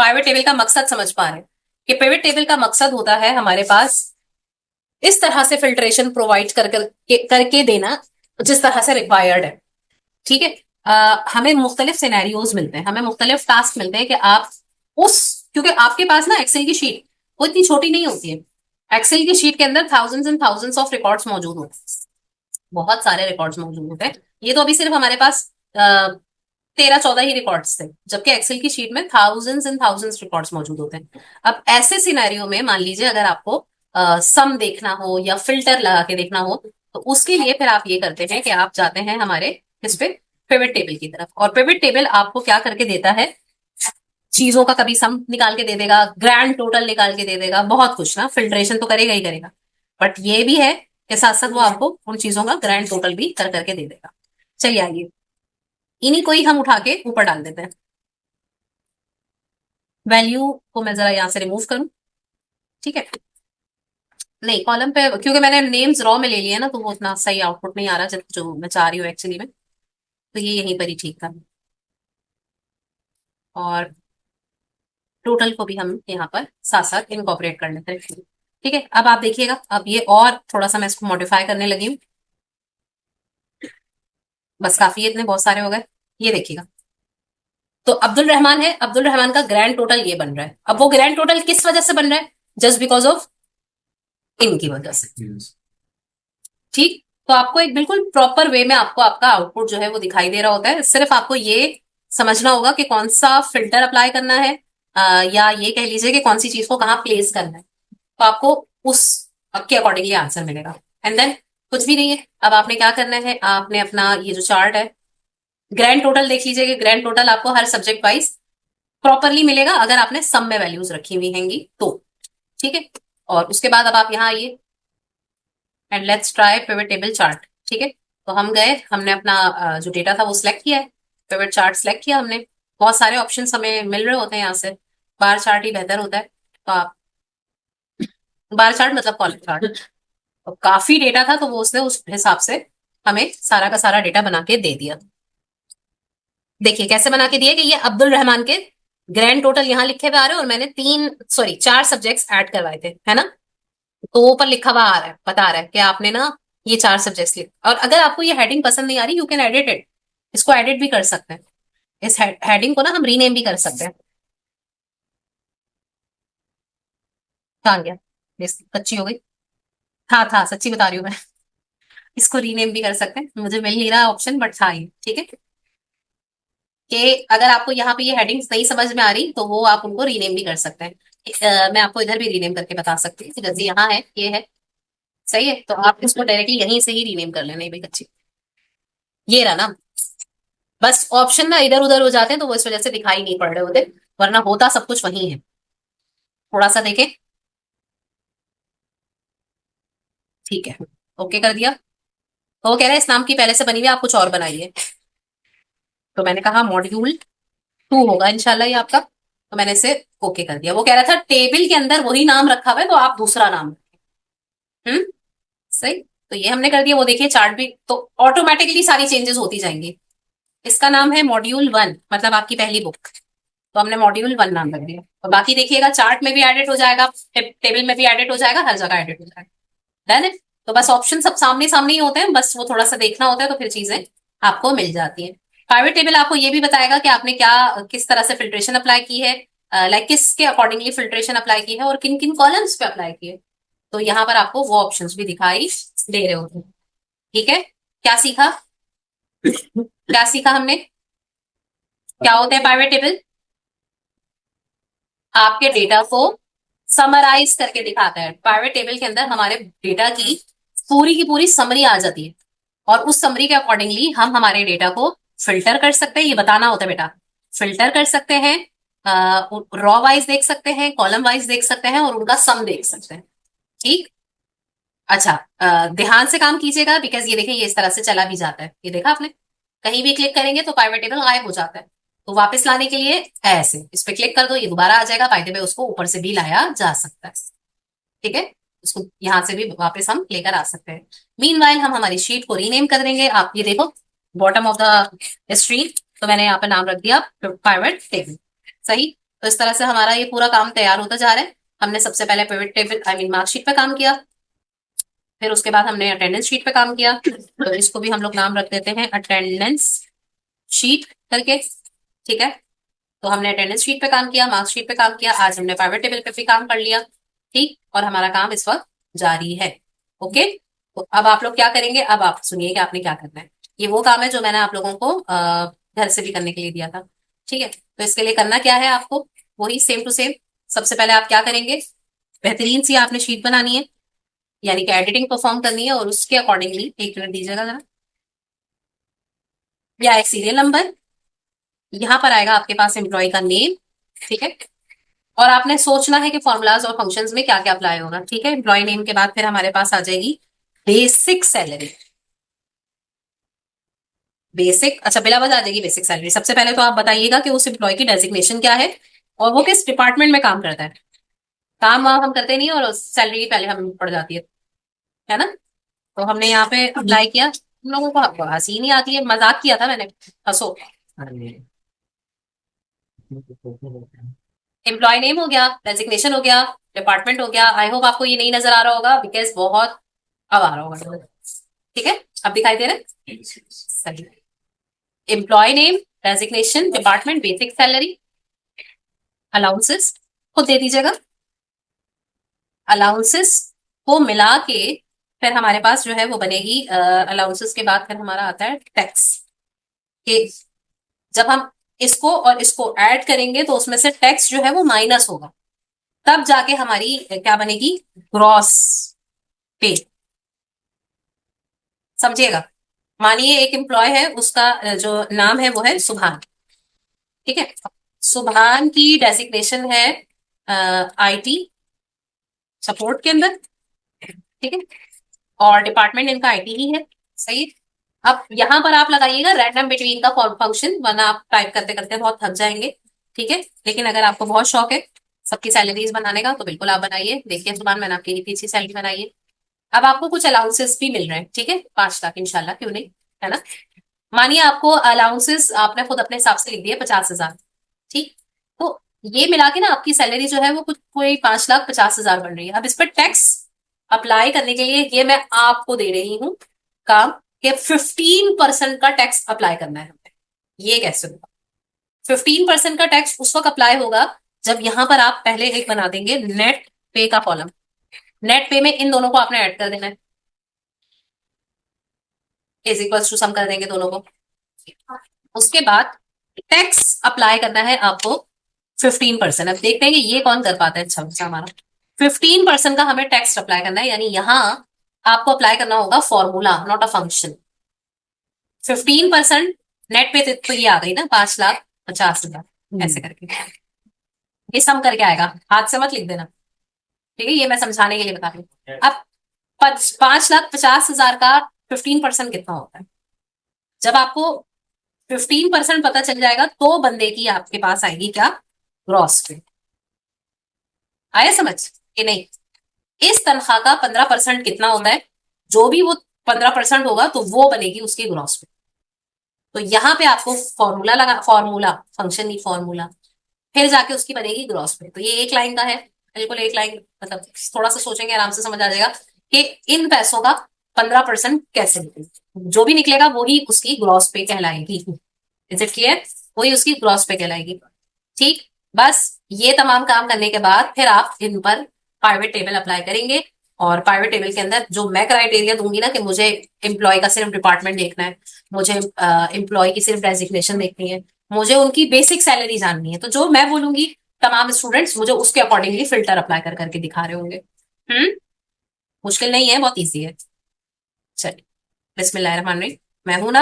Pivot table का मकसद समझ पा रहे हैं कि पिवट टेबल का मकसद होता है हमारे पास इस तरह से फिल्ट्रेशन प्रोवाइड करके देना जिस तरह से रिक्वायर्ड है। ठीक है। हमें मुख्तलिफ सिनेरियोज मिलते हैं, हमें मुख्तलिफ टास्क मिलते हैं कि आप उस, क्योंकि आपके पास ना एक्सेल की शीट वो इतनी छोटी नहीं होती है। एक्सेल की शीट के अंदर thousands and thousands of records मौजूद होते हैं, बहुत सारे रिकॉर्ड्स मौजूद होते हैं। ये तो अभी सिर्फ हमारे पास 13-14 ही रिकॉर्ड्स थे, जबकि एक्सेल की शीट में थाउजेंड्स एंड थाउजेंड्स रिकॉर्ड्स मौजूद होते हैं। अब ऐसे सिनेरियो में मान लीजिए अगर आपको सम देखना हो या फिल्टर लगा के देखना हो, तो उसके लिए फिर आप ये करते हैं कि आप जाते हैं हमारे इस पे पिवट टेबल की तरफ। और पिवट टेबल आपको क्या करके देता है, चीजों का कभी सम निकाल के दे देगा, ग्रैंड टोटल निकाल के दे देगा, बहुत कुछ ना, फिल्ट्रेशन तो करेगा ही करेगा। बट ये भी है कि साथ साथ वो आपको उन चीजों का ग्रैंड टोटल भी कर करके दे देगा। चलिए आइए, इन्हीं को ही हम उठा के ऊपर डाल देते हैं। वैल्यू को मैं जरा यहां से रिमूव करूं। ठीक है। नहीं, कॉलम पे क्योंकि मैंने नेम्स रॉ में ले लिए ना, तो वो उतना सही आउटपुट नहीं आ रहा जो मैं चाह रही हूँ एक्चुअली में। तो ये यहीं पर ही ठीक था। और टोटल को भी हम यहाँ पर साथ साथ इनकॉपरेट कर लेते हैं। ठीक है। अब आप देखिएगा, अब ये और थोड़ा सा मैं इसको मॉडिफाई करने लगी हूँ। बस काफी है, इतने बहुत सारे हो गए। ये देखिएगा, तो अब्दुल रहमान है, अब्दुल रहमान का ग्रैंड टोटल ये बन रहा है। अब वो ग्रैंड टोटल किस वजह से बन रहा है, जस्ट बिकॉज ऑफ इनकी वजह से। ठीक। तो आपको एक बिल्कुल प्रॉपर वे में आपको आपका आउटपुट जो है वो दिखाई दे रहा होता है। सिर्फ आपको ये समझना होगा कि कौन सा फिल्टर अप्लाई करना है, या ये कह लीजिए कि कौन सी चीज को कहाँ प्लेस करना है, तो आपको उस के अकॉर्डिंगली आंसर मिलेगा। एंड देन कुछ भी नहीं है। अब आपने क्या करना है, आपने अपना ये जो चार्ट है, ग्रैंड टोटल देख लीजिए कि ग्रैंड टोटल आपको हर सब्जेक्ट वाइज प्रॉपरली मिलेगा अगर आपने सम में वैल्यूज रखी हुई हैंगी तो। ठीक है। और उसके बाद अब आप यहाँ आइए and let's try pivot table chart. ठीक है। तो हम गए, हमने अपना जो डेटा था वो सिलेक्ट किया है, पिवट चार्ट सिलेक्ट किया हमने। बहुत सारे ऑप्शन हमें मिल रहे होते हैं यहाँ से, बार चार्ट ही बेहतर होता है। तो आप, बार चार्ट मतलब कॉलम चार्ट। तो काफी डेटा था, तो वो उसने उस हिसाब से हमें सारा का सारा डेटा बना के दे दिया। देखिए कैसे बना के दिए कि ये अब्दुल रहमान के ग्रैंड टोटल यहाँ लिखे हुए आ रहे हैं, और मैंने 4 सब्जेक्ट्स ऐड करवाए थे, है ना। तो ऊपर लिखा हुआ आ रहा है, बता रहा है कि आपने ना ये 4 सब्जेक्ट्स लिख। और अगर आपको ये हेडिंग पसंद नहीं आ रही, यू कैन एडिट इट, इसको एडिट भी कर सकते हैं। इस हेडिंग को ना हम रीनेम भी कर सकते हैं। कहाँ गया, कच्ची हो गई। था सच्ची बता रही हूँ मैं। इसको रीनेम भी कर सकते हैं, मुझे मिल नहीं रहा ऑप्शन, बट था ये। ठीक है। कि अगर आपको यहाँ पे ये हेडिंग्स नहीं समझ में आ रही, तो वो आप उनको रीनेम भी कर सकते हैं। मैं आपको इधर भी रीनेम करके बता सकती हूँ, जैसे यहाँ है, ये है, सही है, तो आप इसको डायरेक्टली यहीं से ही रीनेम कर लेना। भाई अच्छी, ये रहा ना। बस ऑप्शन ना इधर उधर हो जाते हैं, तो वो इस वजह से दिखाई नहीं पड़ रहे होते, वरना होता सब कुछ वही है। थोड़ा सा देखें। ठीक है, ओके कर दिया। तो वो कह रहा है इस नाम की पहले से बनी हुई है, आप कुछ और बनाइए। तो मैंने कहा मॉड्यूल 2 होगा इंशाल्लाह ये आपका। तो मैंने इसे ओके कर दिया। वो कह रहा था टेबल के अंदर वही नाम रखा हुआ है, तो आप दूसरा नाम रखें। सही। तो ये हमने कर दिया। वो देखिए चार्ट भी तो ऑटोमेटिकली सारी चेंजेस होती जाएंगी। इसका नाम है मॉड्यूल 1, मतलब आपकी पहली बुक। तो हमने मॉड्यूल 1 नाम रख दिया। और बाकी देखिएगा चार्ट में भी एडिट हो जाएगा, टेबल में भी एडिट हो जाएगा, हर जगह एडिट हो जाएगा। डन है। तो बस ऑप्शन सब सामने सामने ही होते हैं, बस वो थोड़ा सा देखना होता है, तो फिर चीजें आपको मिल जाती हैं। प्राइवेट टेबल आपको ये भी बताएगा कि आपने क्या, किस तरह से फिल्ट्रेशन अप्लाई की है, लाइक किसके अकॉर्डिंगली फिल्ट्रेशन अप्लाई की है, और किन किन कॉलम्स पे अप्लाई की है। तो यहाँ पर आपको वो ऑप्शंस भी दिखाई दे रहे होते हैं। ठीक है। क्या सीखा, क्या सीखा हमने, क्या होता है प्राइवेट टेबल, आपके डेटा को समराइज करके दिखाता है। प्राइवेट टेबल के अंदर हमारे डेटा की पूरी समरी आ जाती है, और उस समरी के अकॉर्डिंगली हम हमारे डेटा को फिल्टर कर सकते हैं। ये बताना होता है बेटा, फिल्टर कर सकते हैं, रॉ वाइज देख सकते हैं, कॉलम वाइज देख सकते हैं, और उनका सम देख सकते हैं। ठीक। अच्छा, ध्यान से काम कीजिएगा, बिकॉज ये देखिए ये इस तरह से चला भी जाता है, ये देखा आपने, कहीं भी क्लिक करेंगे तो प्राइवेट टेबल गायब हो जाता है। तो वापस लाने के लिए ऐसे इस पे क्लिक कर दो, ये दोबारा आ जाएगा। बाय द वे उसको ऊपर से भी लाया जा सकता है। ठीक है। उसको यहाँ से भी वापस हम लेकर आ सकते हैं। मीनवाइल हम हमारी शीट को रीनेम कर देंगे। आप ये देखो बॉटम ऑफ द स्ट्रीट, तो मैंने यहाँ पर नाम रख दिया प्राइवेट टेबल। सही। तो इस तरह से हमारा ये पूरा काम तैयार होता जा रहा है। हमने सबसे पहले pivot table I mean marksheet पे काम किया, फिर उसके बाद हमने अटेंडेंस शीट पे काम किया, तो इसको भी हम लोग नाम रख देते हैं अटेंडेंस शीट करके, ठीक है। तो हमने अटेंडेंस शीट पे काम किया, मार्क्स शीट पे काम किया, आज हमने प्राइवेट टेबल पे भी काम कर लिया, ठीक। और हमारा काम इस वक्त जारी है। ओके। तो अब आप लोग क्या करेंगे, अब आप सुनिए कि आपने क्या करना है। ये वो काम है जो मैंने आप लोगों को घर से भी करने के लिए दिया था, ठीक है। तो इसके लिए करना क्या है आपको, वही सेम टू सेम। सबसे पहले आप क्या करेंगे, बेहतरीन सी आपने शीट बनानी है, यानी कि एडिटिंग परफॉर्म करनी है, और उसके अकॉर्डिंगली, एक मिनट दीजिएगा जरा, या एक सीरियल नंबर, यहाँ पर आएगा आपके पास एम्प्लॉय का नेम, ठीक है। और आपने सोचना है कि फॉर्मूलाज और फंक्शंस में क्या क्या अप्लाई होगा, ठीक है। एम्प्लॉय नेम के बाद फिर हमारे पास आ जाएगी बेसिक सैलरी। बेसिक, अच्छा बिला वजह आ जाएगी बेसिक सैलरी। सबसे पहले तो आप बताइएगा कि उस एम्प्लॉय की डेजिग्नेशन क्या है, और वो किस डिपार्टमेंट में काम करता है। काम वाम हम करते नहीं है, और सैलरी की पहले हम पड़ जाती है ना। तो हमने यहाँ पे अप्लाई किया, हम लोगों को हंसी नहीं आती है, मजाक किया था मैंने, हंसो। एम्प्लॉय नेम हो गया, डेजिग्नेशन हो गया, डिपार्टमेंट हो गया। आई होप आपको ये नहीं नजर आ रहा होगा, बिकॉज बहुत अब आ रहा होगा, ठीक है। अब दिखाई दे रहा है सही। Employee name, designation, department, basic salary, allowances खुद दे दीजिएगा। अलाउंसेस को मिला के फिर हमारे पास जो है वो बनेगी, अलाउंसेस के बाद फिर हमारा आता है टैक्स, कि जब हम इसको और इसको ऐड करेंगे तो उसमें से टैक्स जो है वो माइनस होगा, तब जाके हमारी क्या बनेगी, ग्रॉस पे। समझिएगा। मानिए एक एम्प्लॉय है, उसका जो नाम है वो है सुभान, ठीक है। सुभान की डेजिग्नेशन है आईटी सपोर्ट के अंदर, ठीक है। और डिपार्टमेंट इनका आईटी ही है, सही है? अब यहां पर आप लगाइएगा रैंडम बिटवीन का फंक्शन, वरना आप टाइप करते करते बहुत थक जाएंगे, ठीक है। लेकिन अगर आपको बहुत शौक है सबकी सैलरीज बनाने का, तो बिल्कुल आप बनाइए। देखिए सुभान, मैंने आपकी इतनी अच्छी सैलरी बनाई है। अब आपको कुछ अलाउंसेस भी मिल रहे हैं, ठीक है, 5 लाख इंशाल्लाह, क्यों नहीं, है ना। मानिए आपको अलाउंसेस आपने खुद अपने हिसाब से लिख दिए 50,000, ठीक। तो ये मिला के ना आपकी सैलरी जो है वो कुछ कोई 5,50,000 बन रही है। अब इस पर टैक्स अप्लाई करने के लिए ये मैं आपको दे रही हूँ काम, कि 15% का टैक्स अप्लाई करना है हमें। ये कैसे होगा, 15% का टैक्स उस वक्त अप्लाई होगा जब यहां पर आप पहले एक बना देंगे नेट पे का कॉलम। नेट पे में इन दोनों को आपने ऐड कर देना है, इज इक्वल्स टू सम कर देंगे दोनों को। उसके बाद टैक्स अप्लाई करना है आपको 15%। अब देखते हैं कि ये कौन कर पाता है, अच्छा बच्चा हमारा। 15% का हमें टैक्स अप्लाई करना है, यानी यहां आपको अप्लाई करना होगा formula, not a function. 15% net पे तो ये आ गई ना, 5,50,000 ऐसे करके ये सम करके आएगा, हाथ से मत लिख देना, ठीक है। ये मैं समझाने के लिए बता रही हूँ। अब 5,50,000 का 15% कितना होता है, जब आपको 15% पता चल जाएगा तो बंदे की आपके पास आएगी क्या, ग्रॉस पे। आया समझ कि नहीं। इस तनख्वाह का 15% कितना होता है, जो भी वो 15% होगा तो वो बनेगी उसकी ग्रॉस पे। तो यहां पे आपको फॉर्मूला लगा, फॉर्मूला फंक्शन नहीं फॉर्मूला, फिर जाके उसकी बनेगी ग्रॉस पे। तो ये एक लाइन का है, बिल्कुल एक लाइन, मतलब थोड़ा सा सोचेंगे आराम से समझ आ जाएगा कि इन पैसों का 15% कैसे निकलेगा। जो भी निकलेगा वही उसकी ग्रॉस पे कहलाएगी। इज इट क्लियर, वही उसकी ग्रॉस पे कहलाएगी, ठीक। बस ये तमाम काम करने के बाद फिर आप इन पर प्राइवेट टेबल अप्लाई करेंगे, और प्राइवेट टेबल के अंदर जो मैं क्राइटेरिया दूंगी ना, कि मुझे एम्प्लॉय का सिर्फ डिपार्टमेंट देखना है, मुझे एम्प्लॉय की सिर्फ डेजिग्नेशन देखनी है, मुझे उनकी बेसिक सैलरी जाननी है, तो जो मैं बोलूंगी तमाम स्टूडेंट्स मुझे उसके अकॉर्डिंगली फिल्टर अप्लाई कर करके दिखा रहे होंगे। हम्म। मुश्किल नहीं है, बहुत ईजी है। चलिए, बिस्मिल्लाहिर्रहमानिर्रहीम। मैं हूं ना